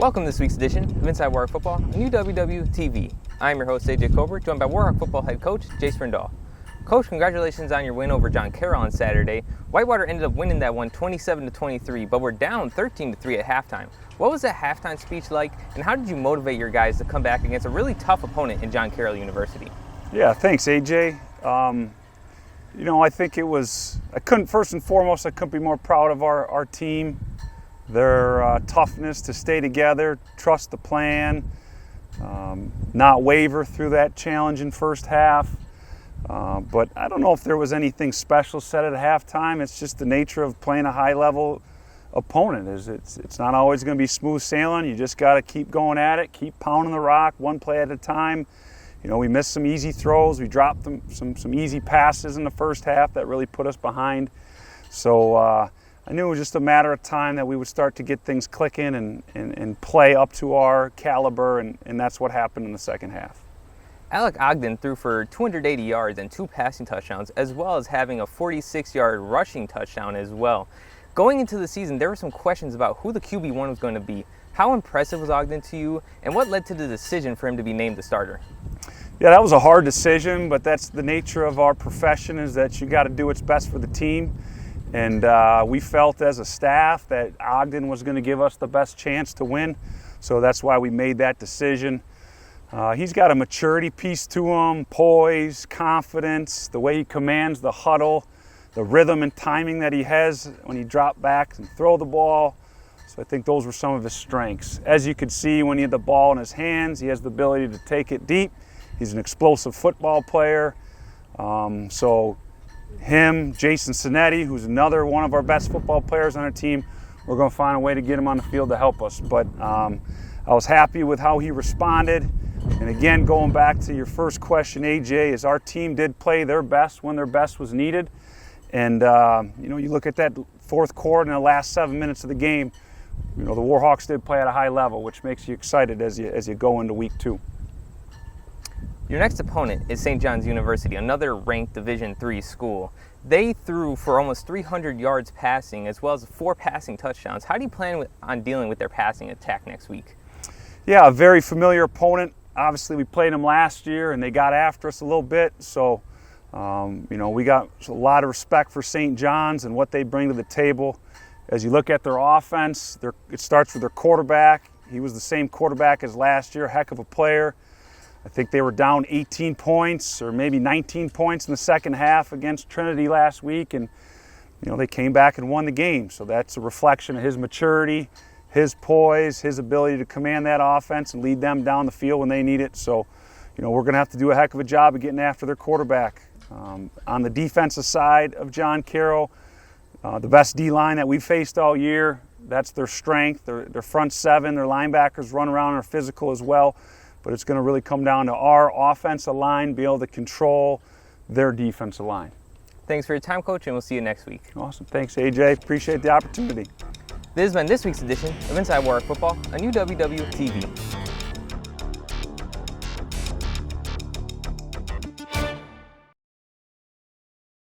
Welcome to this week's edition of Inside Warhawk Football on UWW-TV. I'm your host, AJ Cover, joined by Warhawk Football head coach, Jace Rindahl. Coach, congratulations on your win over John Carroll on Saturday. Whitewater ended up winning that one 27-23, but we're down 13-3 at halftime. What was that halftime speech like, and how did you motivate your guys to come back against a really tough opponent in John Carroll University? Yeah, thanks, AJ. I think it was, first and foremost, I couldn't be more proud of our team. Their toughness to stay together, trust the plan, not waver through that challenging first half. But I don't know if there was anything special said at halftime. It's just the nature of playing a high-level opponent. It's not always going to be smooth sailing. You just got to keep going at it, keep pounding the rock, one play at a time. We missed some easy throws. We dropped some easy passes in the first half that really put us behind. So I knew it was just a matter of time that we would start to get things clicking and play up to our caliber, and that's what happened in the second half. Alec Ogden threw for 280 yards and 2 passing touchdowns, as well as having a 46-yard rushing touchdown as well. Going into the season, there were some questions about who the QB1 was going to be. How impressive was Ogden to you, and what led to the decision for him to be named the starter? Yeah, that was a hard decision, but that's the nature of our profession, is that you got to do what's best for the team. And we felt as a staff that Ogden was going to give us the best chance to win, so that's why we made that decision. He's got a maturity piece to him, poise, confidence, the way he commands the huddle, the rhythm and timing that he has when he drops back and throw the ball. So I think those were some of his strengths. As you could see, when he had the ball in his hands, he has the ability to take it deep. He's an explosive football player. So him, Jason Sinetti, who's another one of our best football players on our team, we're going to find a way to get him on the field to help us. But I was happy with how he responded. And again, going back to your first question, AJ, is our team did play their best when their best was needed. And, you look at that fourth quarter and the last 7 minutes of the game, the Warhawks did play at a high level, which makes you excited as you go into week 2. Your next opponent is St. John's University, another ranked Division III school. They threw for almost 300 yards passing, as well as 4 passing touchdowns. How do you plan on dealing with their passing attack next week? Yeah, a very familiar opponent. Obviously, we played them last year, and they got after us a little bit. So, we got a lot of respect for St. John's and what they bring to the table. As you look at their offense, it starts with their quarterback. He was the same quarterback as last year, heck of a player. I think they were down 18 points or maybe 19 points in the second half against Trinity last week, and they came back and won the game. So that's a reflection of his maturity, his poise, his ability to command that offense and lead them down the field when they need it. So, we're going to have to do a heck of a job of getting after their quarterback. On the defensive side of John Carroll, the best D-line that we've faced all year, that's their strength. Their front 7, their linebackers run around and are physical as well. But it's going to really come down to our offensive line, be able to control their defensive line. Thanks for your time, Coach, and we'll see you next week. Awesome. Thanks, AJ. Appreciate the opportunity. This has been this week's edition of Inside Warhawk Football on UWW-TV.